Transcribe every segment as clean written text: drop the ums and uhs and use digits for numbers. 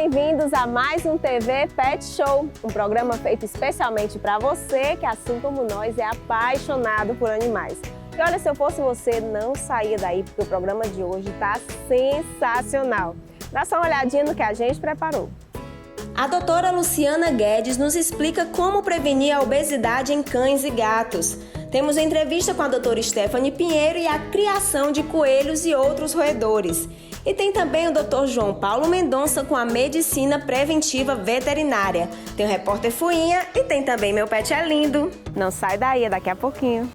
bem-vindos a mais um TV Pet Show, um programa feito especialmente para você que, assim como nós, é apaixonado por animais. E olha, se eu fosse você, não saía daí, porque o programa de hoje está sensacional. Dá só uma olhadinha no que a gente preparou. A doutora Luciana Guedes nos explica como prevenir a obesidade em cães e gatos. Temos uma entrevista com a doutora Stephanie Pinheiro e a criação de coelhos e outros roedores. E tem também o Dr. João Paulo Mendonça com a medicina preventiva veterinária. Tem o repórter Fuinha e tem também Meu Pet é Lindo. Não sai daí, é daqui a pouquinho.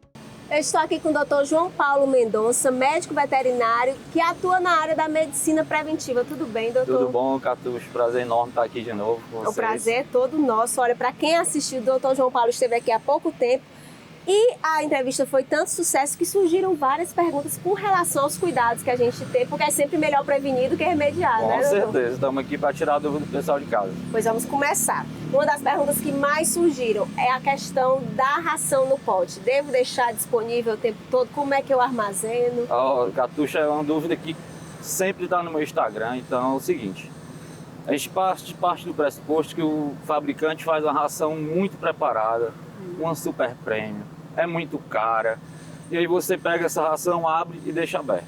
Eu estou aqui com o Dr. João Paulo Mendonça, médico veterinário que atua na área da medicina preventiva. Tudo bem, doutor? Tudo bom, Catuxa. Prazer enorme estar aqui de novo com vocês. O prazer é todo nosso. Olha, para quem assistiu, o Dr. João Paulo esteve aqui há pouco tempo e a entrevista foi tanto sucesso que surgiram várias perguntas com relação aos cuidados que a gente tem, porque é sempre melhor prevenir do que remediar, né, doutor? Com certeza. Estamos aqui para tirar a dúvida do pessoal de casa. Pois vamos começar. Uma das perguntas que mais surgiram é a questão da ração no pote. Devo deixar disponível o tempo todo? Como é que eu armazeno? Catuxa, é uma dúvida que sempre está no meu Instagram. Então é o seguinte, a gente parte do pressuposto que o fabricante faz uma ração muito preparada, uma super premium, é muito cara. E aí você pega essa ração, abre e deixa aberto.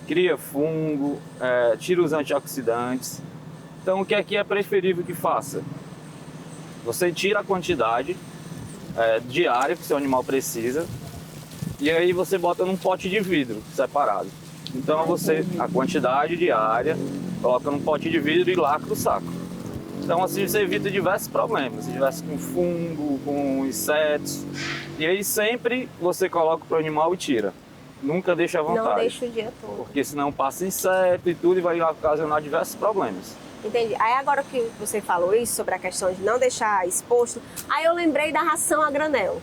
Cria fungo, tira os antioxidantes. Então o que é preferível que faça? Você tira a quantidade diária que o seu animal precisa e aí você bota num pote de vidro separado. Então a quantidade diária, coloca num pote de vidro e lacra o saco. Então assim você evita diversos problemas, se tivesse com fungo, com insetos. E aí sempre você coloca pro animal e tira. Nunca deixa à vontade. Não deixa o dia todo. Porque senão passa inseto e tudo e vai ocasionar diversos problemas. Entendi. Aí agora que você falou isso sobre a questão de não deixar exposto, aí eu lembrei da ração a granel.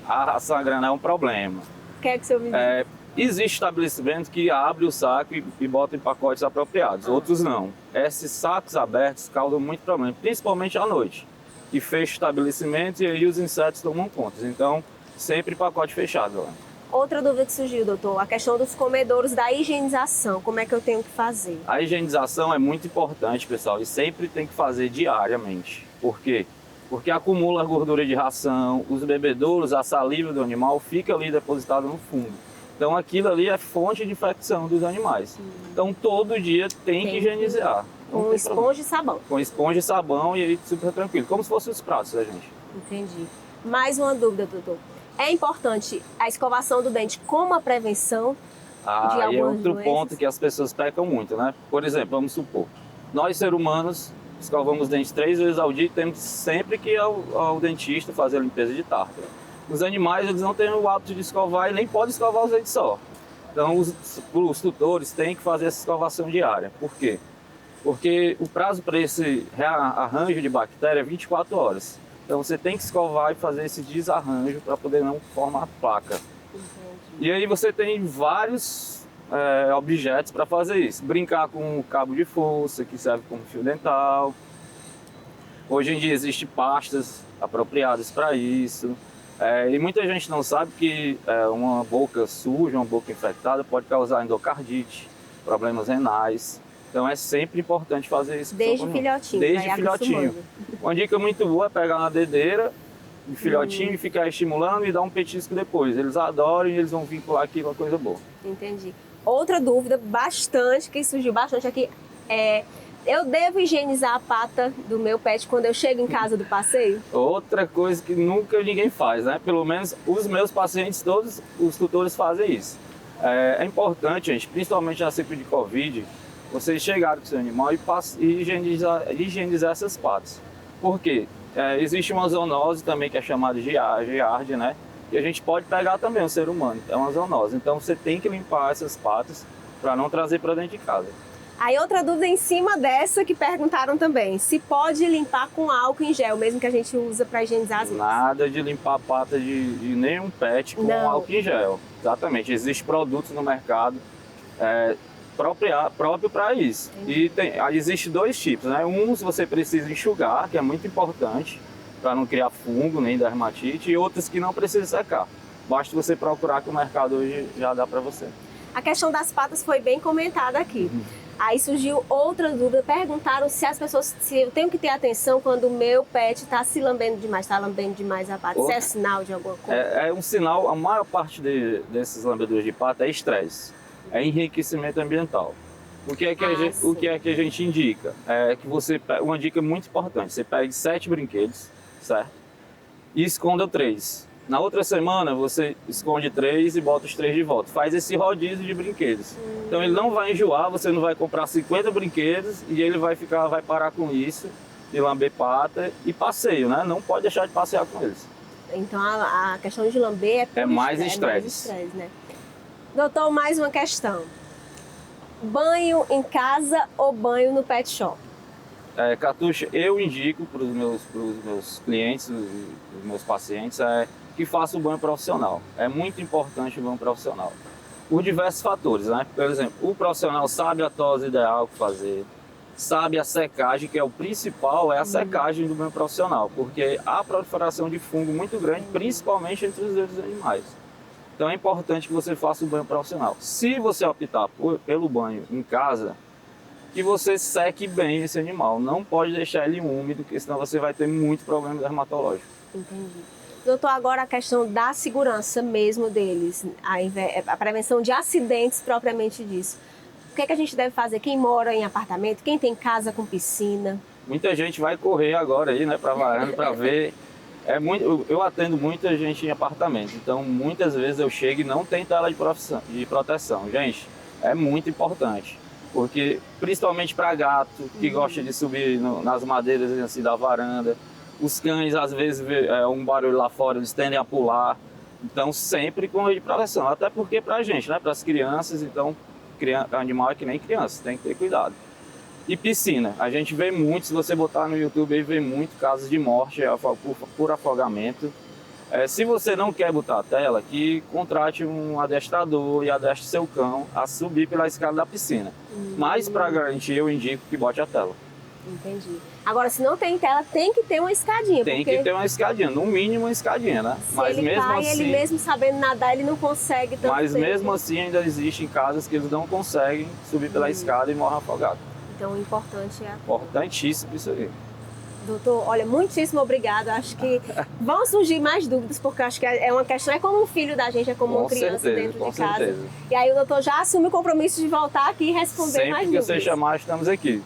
A ração a granel é um problema. O que é que o senhor me diz? Existe estabelecimento que abre o saco e bota em pacotes apropriados, outros não. Esses sacos abertos causam muito problema, principalmente à noite. E fecha o estabelecimento e aí os insetos tomam conta. Então, sempre pacote fechado lá. Outra dúvida que surgiu, doutor, a questão dos comedouros, da higienização, como é que eu tenho que fazer? A higienização é muito importante, pessoal, e sempre tem que fazer diariamente. Por quê? Porque acumula a gordura de ração, os bebedouros, a saliva do animal fica ali depositada no fundo. Então aquilo ali é fonte de infecção dos animais. Então todo dia tem que higienizar. Com esponja e sabão. Com esponja e sabão e aí super tranquilo, como se fossem os pratos da gente. Entendi. Mais uma dúvida, doutor. É importante a escovação do dente como a prevenção de algumas é outro doenças? ponto que as pessoas pecam muito, né? Por exemplo, vamos supor, nós seres humanos escovamos os dentes 3 vezes ao dia e temos sempre que ir ao dentista fazer a limpeza de tártara. Os animais, eles não têm o hábito de escovar e nem podem escovar os dentes só. Então os tutores têm que fazer essa escovação diária. Por quê? Porque o prazo para esse rearranjo de bactéria é 24 horas. Então você tem que escovar e fazer esse desarranjo para poder não formar placa. Entendi. E aí você tem vários objetos para fazer isso. Brincar com o cabo de força, que serve como fio dental. Hoje em dia existem pastas apropriadas para isso. E muita gente não sabe que uma boca suja, uma boca infectada pode causar endocardite, problemas renais. Então é sempre importante fazer isso. Desde filhotinho. Desde filhotinho. Uma dica muito boa é pegar uma dedeira de filhotinho e ficar estimulando e dar um petisco depois. Eles adoram e eles vão vincular aquilo com uma coisa boa. Entendi. Outra dúvida que surgiu bastante aqui é: eu devo higienizar a pata do meu pet quando eu chego em casa do passeio? Outra coisa que nunca ninguém faz, né? Pelo menos os meus pacientes, todos os tutores fazem isso. É importante, gente, principalmente na ciclo de Covid, vocês chegarem com o seu animal e higienizar essas patas. Por quê? Existe uma zoonose também que é chamada de giardia, né? E a gente pode pegar também o ser humano, é uma zoonose. Então você tem que limpar essas patas para não trazer para dentro de casa. Aí outra dúvida em cima dessa que perguntaram também, se pode limpar com álcool em gel, mesmo que a gente usa para higienizar as mãos? Nada de limpar a pata de nenhum pet com álcool em gel. Exatamente, existem produtos no mercado próprio para isso. Entendi. E existem dois tipos, né? Uns você precisa enxugar, que é muito importante, para não criar fungo nem dermatite, e outros que não precisa secar. Basta você procurar que o mercado hoje já dá para você. A questão das patas foi bem comentada aqui. Aí surgiu outra dúvida, perguntaram se as pessoas, se eu tenho que ter atenção quando o meu pet está se lambendo demais, está lambendo demais a pata, se é sinal de alguma coisa. É um sinal, a maior parte desses lambedores de pata é estresse, é enriquecimento ambiental. O que é que a gente indica? É que uma dica muito importante, você pegue 7 brinquedos, certo? E esconda 3. Na outra semana você esconde 3 e bota os 3 de volta. Faz esse rodízio de brinquedos. Então ele não vai enjoar, você não vai comprar 50 brinquedos e ele vai parar com isso, de lamber pata e passeio, né? Não pode deixar de passear com eles. Então a questão de lamber é mais estresse. Né? Doutor, mais uma questão. Banho em casa ou banho no pet shop? Catuxa, eu indico para os meus clientes, os meus pacientes, que faça o banho profissional. É muito importante o banho profissional. Por diversos fatores, né? Por exemplo, o profissional sabe a dose ideal que fazer, sabe a secagem, que é o principal, é a secagem do banho profissional, porque há proliferação de fungo muito grande, principalmente entre os dedos dos animais. Então é importante que você faça o banho profissional. Se você optar pelo banho em casa, que você seque bem esse animal. Não pode deixar ele úmido, porque senão você vai ter muito problema dermatológico. Entendi. Doutor, agora a questão da segurança mesmo deles, a prevenção de acidentes propriamente disso. O que é que a gente deve fazer? Quem mora em apartamento, quem tem casa com piscina? Muita gente vai correr agora aí, né, para varanda, para ver. Eu atendo muita gente em apartamento, então muitas vezes eu chego e não tem tela de proteção. Gente, é muito importante, porque principalmente para gato que gosta de subir nas madeiras assim, da varanda, os cães às vezes vê um barulho lá fora, eles tendem a pular, então sempre com rede de proteção, até porque para a gente, né, para as crianças, então animal é que nem criança, tem que ter cuidado. E piscina, a gente vê muito, se você botar no YouTube aí, vê muito casos de morte por afogamento. Se você não quer botar a tela, que contrate um adestrador e adestre seu cão a subir pela escada da piscina. Mas para garantir, eu indico que bote a tela. Entendi. Agora, se não tem tela, tem que ter uma escadinha. Tem que ter uma escadinha, no mínimo uma escadinha, né? Se ele cai, ele mesmo sabendo nadar, ele não consegue tanto Mas tempo. mesmo assim, ainda existem casas que eles não conseguem subir pela escada e morrem afogados. Então, o importante é... Importantíssimo isso aí. Doutor, olha, muitíssimo obrigado. Acho que vão surgir mais dúvidas, porque acho que é uma questão, é como um filho da gente, é como uma criança dentro de casa. Certeza. E aí o doutor já assume o compromisso de voltar aqui e responder mais dúvidas. Sempre que você chamar, estamos aqui.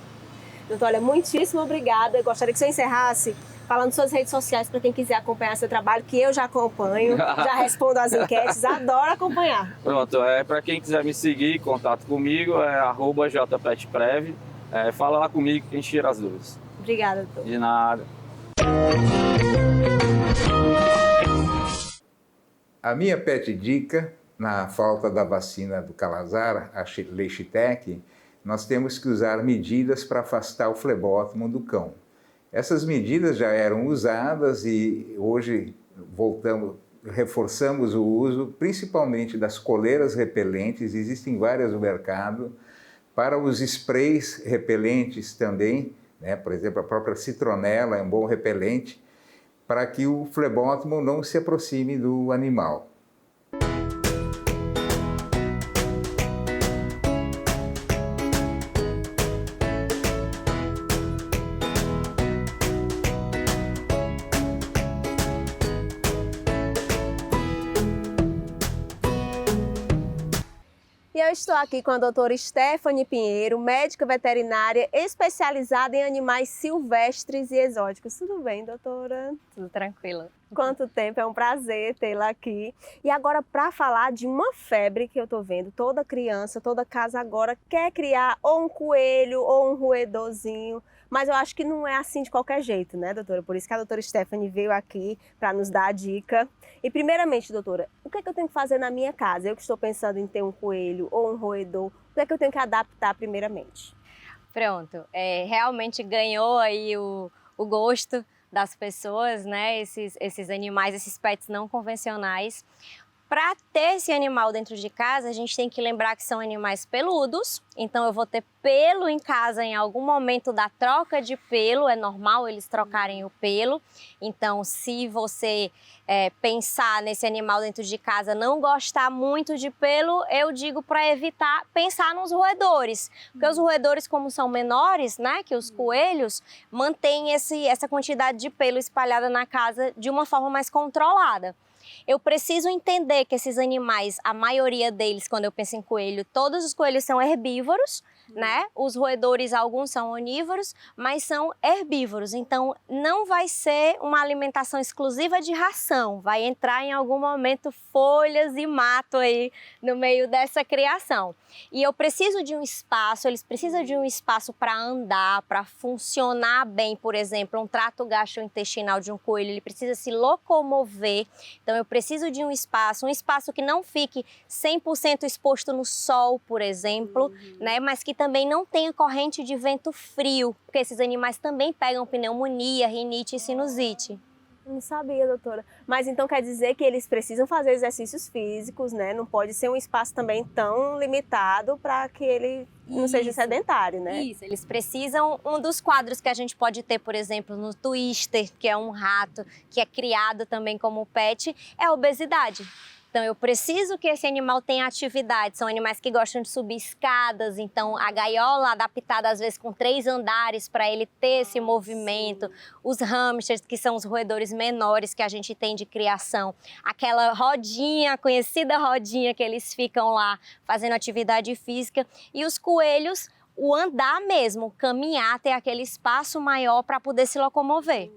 Doutor, olha, muitíssimo obrigada. Eu gostaria que você encerrasse falando suas redes sociais para quem quiser acompanhar seu trabalho, que eu já acompanho, já respondo as enquetes, adoro acompanhar. Pronto, para quem quiser me seguir, contato comigo, é @jpetprev. Fala lá comigo que a gente tira as dúvidas. Obrigada, doutor. De nada. A minha pet dica, na falta da vacina do Calazar, a Leishitec, nós temos que usar medidas para afastar o flebótomo do cão. Essas medidas já eram usadas e hoje reforçamos o uso, principalmente das coleiras repelentes, existem várias no mercado, para os sprays repelentes também, né? Por exemplo, a própria citronela é um bom repelente, para que o flebótomo não se aproxime do animal. Eu estou aqui com a doutora Stephanie Pinheiro, médica veterinária especializada em animais silvestres e exóticos. Tudo bem, doutora? Tudo tranquilo. Quanto tempo, é um prazer tê-la aqui. E agora, para falar de uma febre que eu estou vendo, toda criança, toda casa agora quer criar ou um coelho ou um roedorzinho, mas eu acho que não é assim de qualquer jeito, né, doutora? Por isso que a doutora Stephanie veio aqui para nos dar a dica. E primeiramente, doutora, o que é que eu tenho que fazer na minha casa? Eu que estou pensando em ter um coelho ou um roedor, o que é que eu tenho que adaptar primeiramente? Pronto, realmente ganhou aí o gosto das pessoas, né? Esses animais, esses pets não convencionais. Para ter esse animal dentro de casa, a gente tem que lembrar que são animais peludos, então eu vou ter pelo em casa em algum momento da troca de pelo, é normal eles trocarem o pelo. Então, se você pensar nesse animal dentro de casa, não gostar muito de pelo, eu digo para evitar pensar nos roedores, porque os roedores, como são menores, né, que os coelhos, mantêm essa quantidade de pelo espalhada na casa de uma forma mais controlada. Eu preciso entender que esses animais, a maioria deles, quando eu penso em coelho, todos os coelhos são herbívoros, né? Os roedores, alguns são onívoros, mas são herbívoros. Então, não vai ser uma alimentação exclusiva de ração. Vai entrar em algum momento folhas e mato aí no meio dessa criação. E eu preciso de um espaço, eles precisam de um espaço para andar, para funcionar bem. Por exemplo, um trato gastrointestinal de um coelho, ele precisa se locomover. Então, eu preciso de um espaço que não fique 100% exposto no sol, por exemplo, né? Mas que também não tenha corrente de vento frio, porque esses animais também pegam pneumonia, rinite e sinusite. Não sabia, doutora. Mas então quer dizer que eles precisam fazer exercícios físicos, né? Não pode ser um espaço também tão limitado para que ele não seja sedentário, né? Isso, eles precisam. Um dos quadros que a gente pode ter, por exemplo, no Twister, que é um rato que é criado também como pet, é a obesidade. Então, eu preciso que esse animal tenha atividade. São animais que gostam de subir escadas, então a gaiola adaptada às vezes com 3 andares para ele ter esse movimento. Os hamsters, que são os roedores menores que a gente tem de criação. Aquela rodinha, conhecida rodinha que eles ficam lá fazendo atividade física. E os coelhos, o andar mesmo, caminhar, ter aquele espaço maior para poder se locomover.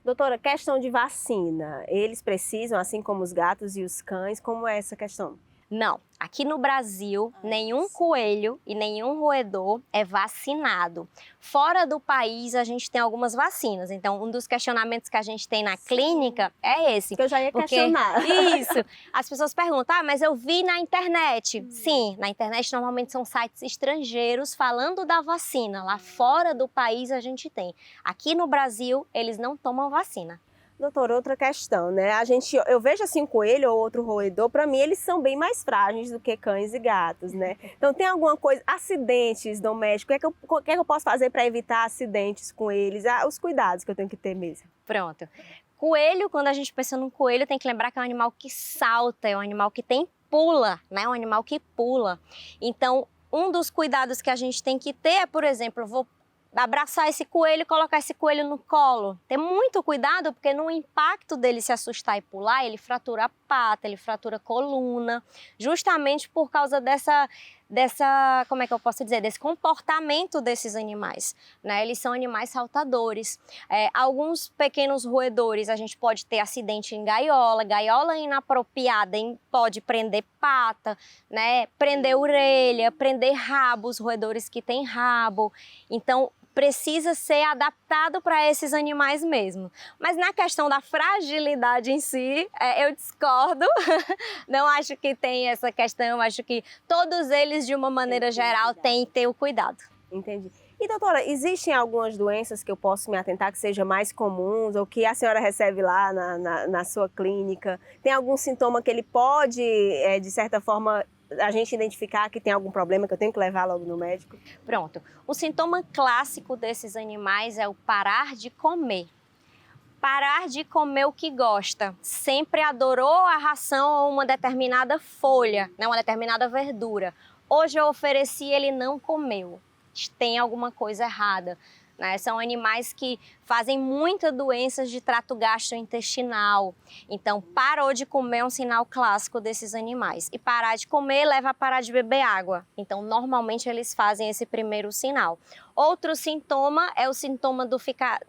Doutora, questão de vacina, eles precisam, assim como os gatos e os cães, como é essa questão? Não, aqui no Brasil, nenhum coelho e nenhum roedor é vacinado. Fora do país, a gente tem algumas vacinas. Então, um dos questionamentos que a gente tem na clínica é esse. Que eu já ia questionar. Isso. As pessoas perguntam, mas eu vi na internet. Sim, na internet normalmente são sites estrangeiros falando da vacina. Lá fora do país a gente tem. Aqui no Brasil, eles não tomam vacina. Doutora, outra questão, né? Eu vejo assim um coelho ou outro roedor, para mim eles são bem mais frágeis do que cães e gatos, né? Então tem alguma coisa, acidentes domésticos, o que é que eu posso fazer para evitar acidentes com eles? Os cuidados que eu tenho que ter mesmo. Pronto. Coelho, quando a gente pensa num coelho, tem que lembrar que é um animal que salta, é um animal que pula, né? É um animal que pula. Então, um dos cuidados que a gente tem que ter é, por exemplo, eu vou abraçar esse coelho e colocar esse coelho no colo. Ter muito cuidado, porque no impacto dele se assustar e pular, ele fratura a pata, ele fratura a coluna, justamente por causa dessa, como é que eu posso dizer, desse comportamento desses animais, né? Eles são animais saltadores. Alguns pequenos roedores, a gente pode ter acidente em gaiola inapropriada pode prender pata, né? Prender orelha, prender rabo, os roedores que têm rabo. Então, precisa ser adaptado para esses animais mesmo. Mas na questão da fragilidade em si, eu discordo. Não acho que tem essa questão, acho que todos eles, de uma maneira geral, têm que ter o cuidado. Entendi. E doutora, existem algumas doenças que eu posso me atentar que sejam mais comuns ou que a senhora recebe lá na sua clínica? Tem algum sintoma que ele pode, de certa forma, a gente identificar que tem algum problema que eu tenho que levar logo no médico? Pronto. O sintoma clássico desses animais é o parar de comer. Parar de comer o que gosta. Sempre adorou a ração ou uma determinada folha, né, uma determinada verdura. Hoje eu ofereci e ele não comeu. Tem alguma coisa errada, né? São animais que fazem muitas doenças de trato gastrointestinal. Então, parou de comer é um sinal clássico desses animais. E parar de comer leva a parar de beber água. Então, normalmente eles fazem esse primeiro sinal. Outro sintoma é o sintoma do ficar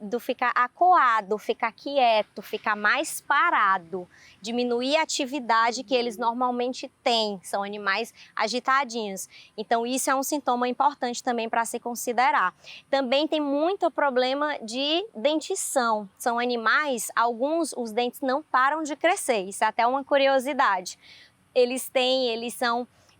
acuado, ficar quieto, ficar mais parado, diminuir a atividade que eles normalmente têm, são animais agitadinhos. Então, isso é um sintoma importante também para se considerar. Também tem muito problema de dentição. São animais, os dentes não param de crescer, isso é até uma curiosidade. Eles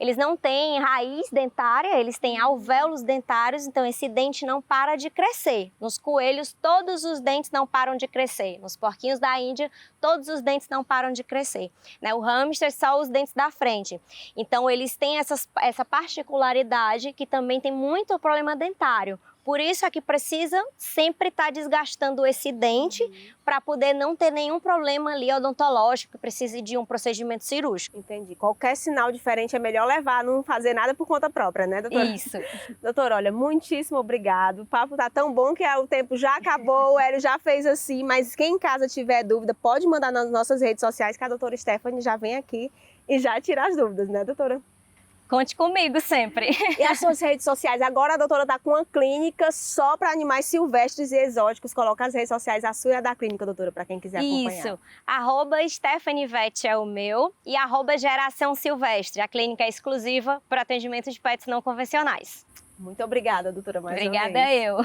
eles não têm raiz dentária, eles têm alvéolos dentários, então esse dente não para de crescer. Nos coelhos, todos os dentes não param de crescer. Nos porquinhos da Índia, todos os dentes não param de crescer. Né? O hamster, só os dentes da frente. Então, eles têm essa particularidade que também tem muito problema dentário. Por isso é que precisa sempre estar desgastando esse dente para poder não ter nenhum problema ali odontológico que precise de um procedimento cirúrgico. Entendi. Qualquer sinal diferente é melhor levar, não fazer nada por conta própria, né, doutora? Isso. Doutora, olha, muitíssimo obrigado. O papo tá tão bom que o tempo já acabou, o Hélio já fez assim, mas quem em casa tiver dúvida, pode mandar nas nossas redes sociais que a doutora Stephanie já vem aqui e já tira as dúvidas, né, doutora? Conte comigo sempre. E as suas redes sociais? Agora a doutora está com uma clínica só para animais silvestres e exóticos. Coloca as redes sociais, a sua e a da clínica, doutora, para quem quiser acompanhar. Isso. @Stephanie Vet é o meu e @Geração Silvestre. A clínica é exclusiva para atendimento de pets não convencionais. Muito obrigada, doutora, mais uma Obrigada vez. eu.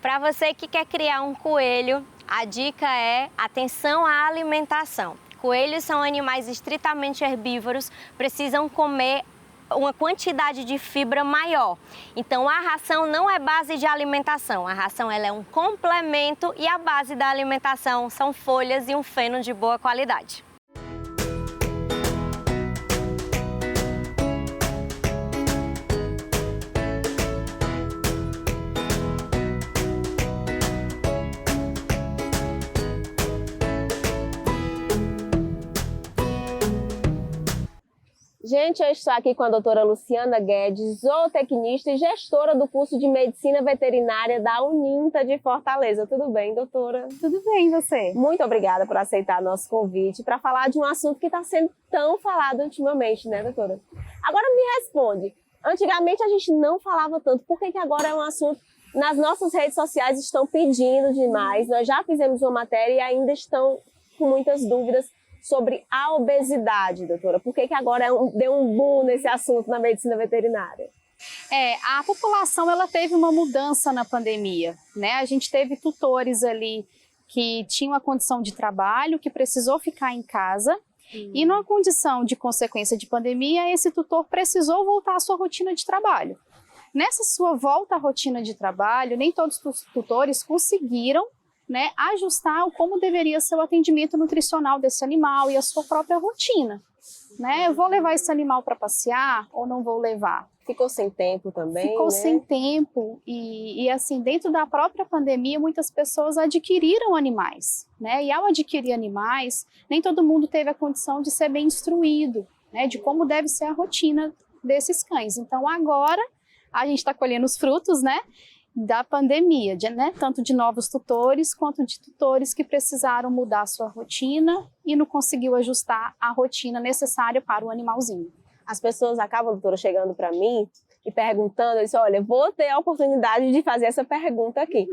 Para você que quer criar um coelho, a dica é atenção à alimentação. Coelhos são animais estritamente herbívoros, precisam comer uma quantidade de fibra maior. Então, a ração não é base de alimentação. A ração ela é um complemento e a base da alimentação são folhas e um feno de boa qualidade. Gente, eu estou aqui com a doutora Luciana Guedes, zootecnista e gestora do curso de Medicina Veterinária da Uninta de Fortaleza. Tudo bem, doutora? Tudo bem, você? Muito obrigada por aceitar nosso convite para falar de um assunto que está sendo tão falado ultimamente, né, doutora? Agora me responde, antigamente a gente não falava tanto, por que agora é um assunto nas nossas redes sociais estão pedindo demais? Nós já fizemos uma matéria e ainda estão com muitas dúvidas sobre a obesidade, doutora. Por que agora deu um boom nesse assunto na medicina veterinária? A população ela teve uma mudança na pandemia, né? A gente teve tutores ali que tinham a condição de trabalho, que precisou ficar em casa, e numa condição de consequência de pandemia, esse tutor precisou voltar à sua rotina de trabalho. Nessa sua volta à rotina de trabalho, nem todos os tutores conseguiram, né, ajustar como deveria ser o atendimento nutricional desse animal e a sua própria rotina. Né? Eu vou levar esse animal para passear ou não vou levar? Ficou sem tempo também, Ficou né? sem tempo e assim, dentro da própria pandemia, muitas pessoas adquiriram animais, né? E ao adquirir animais, nem todo mundo teve a condição de ser bem instruído, né? De como deve ser a rotina desses cães. Então agora a gente está colhendo os frutos, né? Da pandemia, né? Tanto de novos tutores quanto de tutores que precisaram mudar a sua rotina e não conseguiu ajustar a rotina necessária para o animalzinho. As pessoas acabam, doutora, chegando para mim e perguntando, eu disse, olha, vou ter a oportunidade de fazer essa pergunta aqui.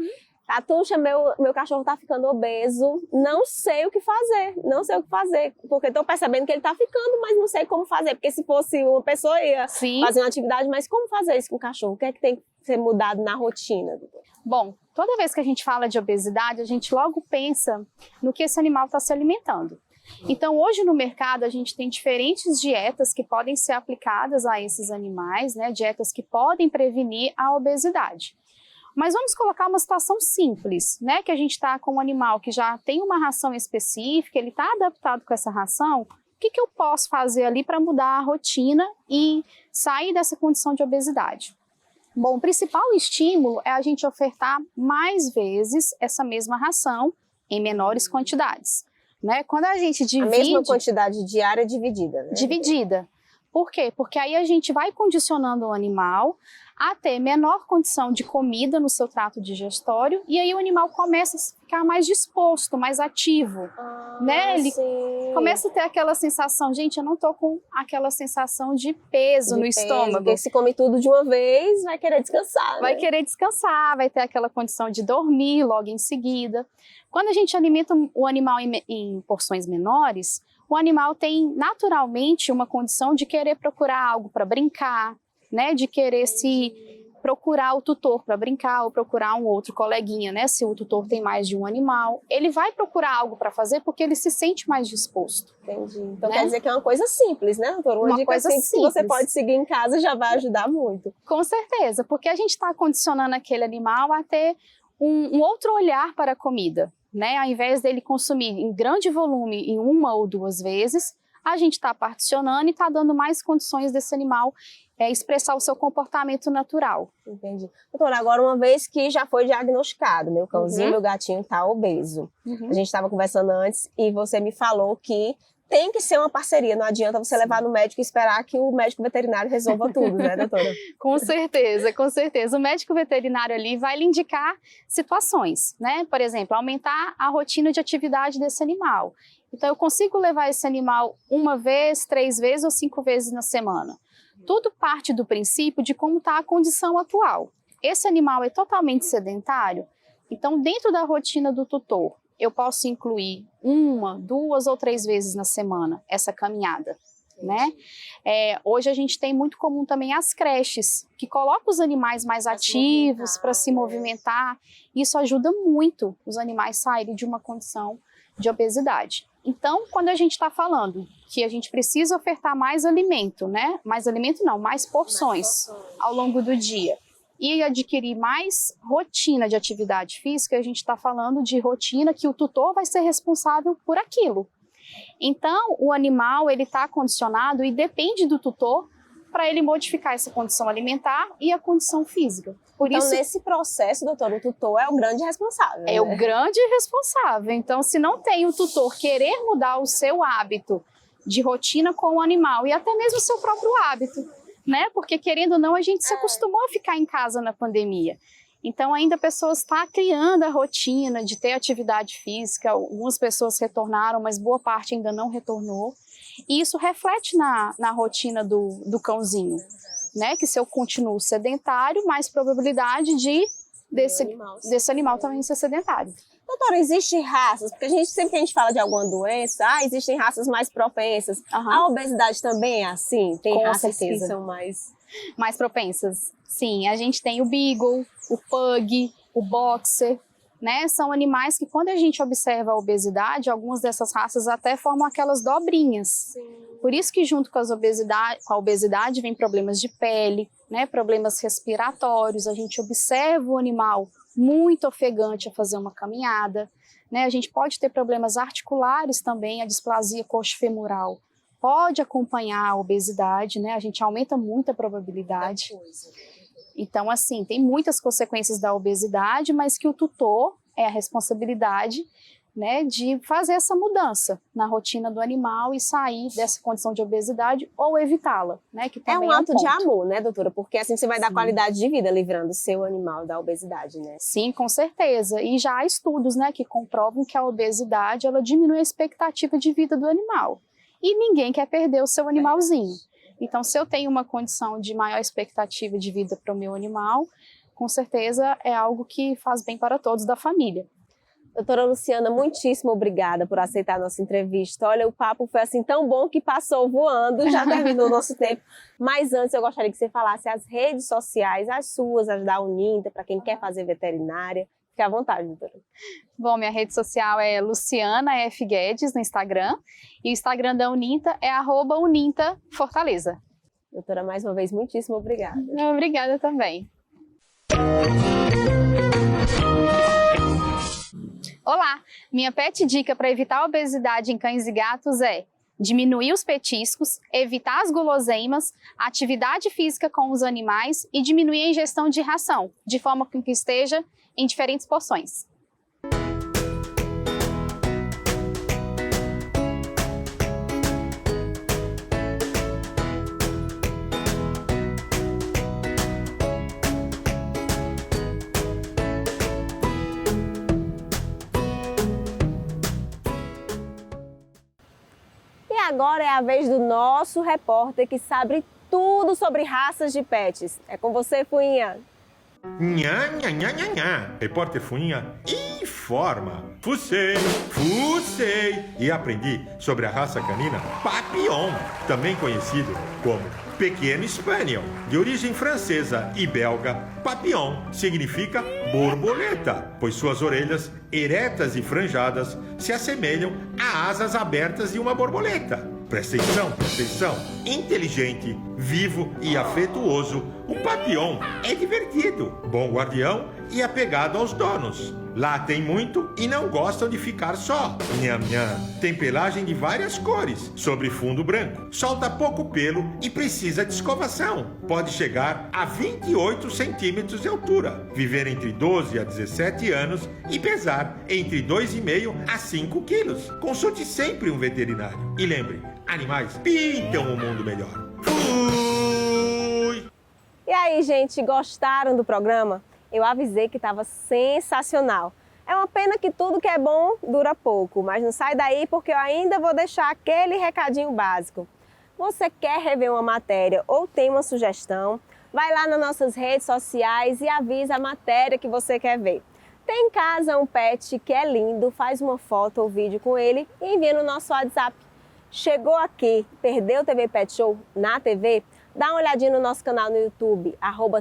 Catuxa, meu cachorro está ficando obeso, não sei o que fazer, porque estou percebendo que ele está ficando, mas não sei como fazer, porque se fosse uma pessoa ia fazer uma atividade, mas como fazer isso com o cachorro? O que é que tem que ser mudado na rotina, doutor? Bom, toda vez que a gente fala de obesidade, a gente logo pensa no que esse animal está se alimentando. Então, hoje no mercado, a gente tem diferentes dietas que podem ser aplicadas a esses animais, né? Dietas que podem prevenir a obesidade. Mas vamos colocar uma situação simples, né? Que a gente está com um animal que já tem uma ração específica, ele está adaptado com essa ração. O que eu posso fazer ali para mudar a rotina e sair dessa condição de obesidade? Bom, o principal estímulo é a gente ofertar mais vezes essa mesma ração em menores quantidades. Né? Quando a gente divide... A mesma quantidade diária dividida, né? Dividida. Por quê? Porque aí a gente vai condicionando o animal a ter menor condição de comida no seu trato digestório e aí o animal começa a ficar mais disposto, mais ativo, né? Ele começa a ter aquela sensação, gente, eu não tô com aquela sensação de peso no estômago. Porque se come tudo de uma vez, vai querer descansar, né? Vai querer descansar, vai ter aquela condição de dormir logo em seguida. Quando a gente alimenta o animal em porções menores, o animal tem naturalmente uma condição de querer procurar algo para brincar, né, de querer se procurar o tutor para brincar ou procurar um outro coleguinha, né? Se o tutor tem mais de um animal, ele vai procurar algo para fazer porque ele se sente mais disposto. Entendi. Então Né? quer dizer que é uma coisa simples, né, doutora? Uma dica coisa simples que você simples. pode seguir em casa já vai ajudar muito. Com certeza, porque a gente está condicionando aquele animal a ter um outro olhar para a comida, né? Ao invés dele consumir em grande volume em uma ou duas vezes, a gente está particionando e está dando mais condições desse animal expressar o seu comportamento natural. Entendi. Doutora, agora uma vez que já foi diagnosticado, meu cãozinho, meu gatinho está obeso. A gente estava conversando antes e você me falou que tem que ser uma parceria, não adianta você levar no médico e esperar que o médico veterinário resolva tudo, né, doutora? Com certeza, com certeza. O médico veterinário ali vai lhe indicar situações, né? Por exemplo, aumentar a rotina de atividade desse animal. Então, eu consigo levar esse animal 1 vez, 3 vezes ou 5 vezes na semana. Tudo parte do princípio de como está a condição atual. Esse animal é totalmente sedentário, então, dentro da rotina do tutor, eu posso incluir 1, 2 ou 3 vezes na semana essa caminhada, né? Hoje a gente tem muito comum também as creches, que colocam os animais mais ativos para se movimentar. Isso ajuda muito os animais saírem de uma condição de obesidade. Então, quando a gente está falando que a gente precisa ofertar mais alimento, né? Mais alimento não, mais porções ao longo do dia. E adquirir mais rotina de atividade física, a gente está falando de rotina que o tutor vai ser responsável por aquilo. Então, o animal ele está condicionado e depende do tutor para ele modificar essa condição alimentar e a condição física. Por Então, isso, nesse processo, doutora, o tutor é o grande responsável. é o grande responsável. Então, se não tem o tutor querer mudar o seu hábito de rotina com o animal e até mesmo o seu próprio hábito, né? Porque, querendo ou não, a gente se acostumou a ficar em casa na pandemia. Então, ainda pessoas estão criando a rotina de ter atividade física. Algumas pessoas retornaram, mas boa parte ainda não retornou. E isso reflete na rotina do cãozinho, né? Que se eu continuo sedentário, mais probabilidade desse animal também ser sedentário. Doutora, existem raças, porque sempre que a gente fala de alguma doença, existem raças mais propensas. A obesidade também é assim? Tem Com raças que certeza. são mais... Mais propensas? Sim, a gente tem o Beagle, o Pug, o Boxer, né? São animais que, quando a gente observa a obesidade, algumas dessas raças até formam aquelas dobrinhas. Sim. Por isso que, junto com a obesidade vem problemas de pele, né? Problemas respiratórios. A gente observa o animal muito ofegante a fazer uma caminhada, né? A gente pode ter problemas articulares também, a displasia coxofemoral pode acompanhar a obesidade, né? A gente aumenta muito a probabilidade. Então, assim, tem muitas consequências da obesidade, mas que o tutor é a responsabilidade, né, de fazer essa mudança na rotina do animal e sair dessa condição de obesidade ou evitá-la, né? Que também É um ato de ponto. amor, né, doutora? Porque assim você vai dar Sim. qualidade de vida livrando o seu animal da obesidade, né? Sim, com certeza. E já há estudos, né, que comprovam que a obesidade ela diminui a expectativa de vida do animal. E ninguém quer perder o seu animalzinho. Então, se eu tenho uma condição de maior expectativa de vida para o meu animal, com certeza é algo que faz bem para todos da família. Doutora Luciana, muitíssimo obrigada por aceitar a nossa entrevista. Olha, o papo foi assim tão bom que passou voando, já terminou o nosso tempo. Mas antes eu gostaria que você falasse as redes sociais, as suas, as da Uninta, para quem quer fazer veterinária. Fique à vontade, doutora. Bom, minha rede social é Luciana F. Guedes no Instagram e o Instagram da Uninta é @unintafortaleza. Doutora, mais uma vez, muitíssimo obrigada. Obrigada também. Olá, minha pet dica para evitar a obesidade em cães e gatos é diminuir os petiscos, evitar as guloseimas, atividade física com os animais e diminuir a ingestão de ração, de forma que esteja em diferentes porções. E agora é a vez do nosso repórter que sabe tudo sobre raças de pets. É com você, Fuinha. Nha, nha, nha, nha, nha. Repórter Fuinha informa. Fucei e aprendi sobre a raça canina Papillon, também conhecido como Pequeno Spaniel, de origem francesa e belga. Papillon significa borboleta, pois suas orelhas eretas e franjadas se assemelham a asas abertas de uma borboleta. Presta atenção. Inteligente, vivo e afetuoso, o Papillon é divertido, bom guardião e apegado aos donos. Latem muito e não gostam de ficar só. Nham, nham. Tem pelagem de várias cores, sobre fundo branco. Solta pouco pelo e precisa de escovação. Pode chegar a 28 centímetros de altura. Viver entre 12 a 17 anos e pesar entre 2,5 a 5 quilos. Consulte sempre um veterinário. E lembre, animais pintam o mundo melhor. Fui! E aí, gente, gostaram do programa? Eu avisei que estava sensacional. É uma pena que tudo que é bom dura pouco, mas não sai daí porque eu ainda vou deixar aquele recadinho básico. Você quer rever uma matéria ou tem uma sugestão? Vai lá nas nossas redes sociais e avisa a matéria que você quer ver. Tem em casa um pet que é lindo, faz uma foto ou vídeo com ele e envia no nosso WhatsApp. Chegou aqui, perdeu o TV Pet Show na TV? Dá uma olhadinha no nosso canal no YouTube,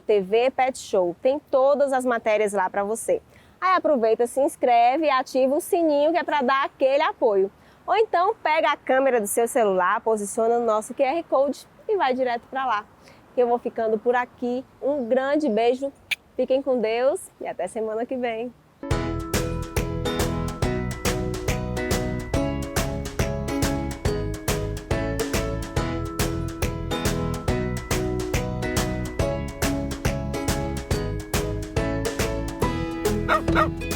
@TV Pet Show. Tem todas as matérias lá para você. Aí aproveita, se inscreve e ativa o sininho que é para dar aquele apoio. Ou então pega a câmera do seu celular, posiciona no nosso QR Code e vai direto para lá. Eu vou ficando por aqui. Um grande beijo, fiquem com Deus e até semana que vem. Não.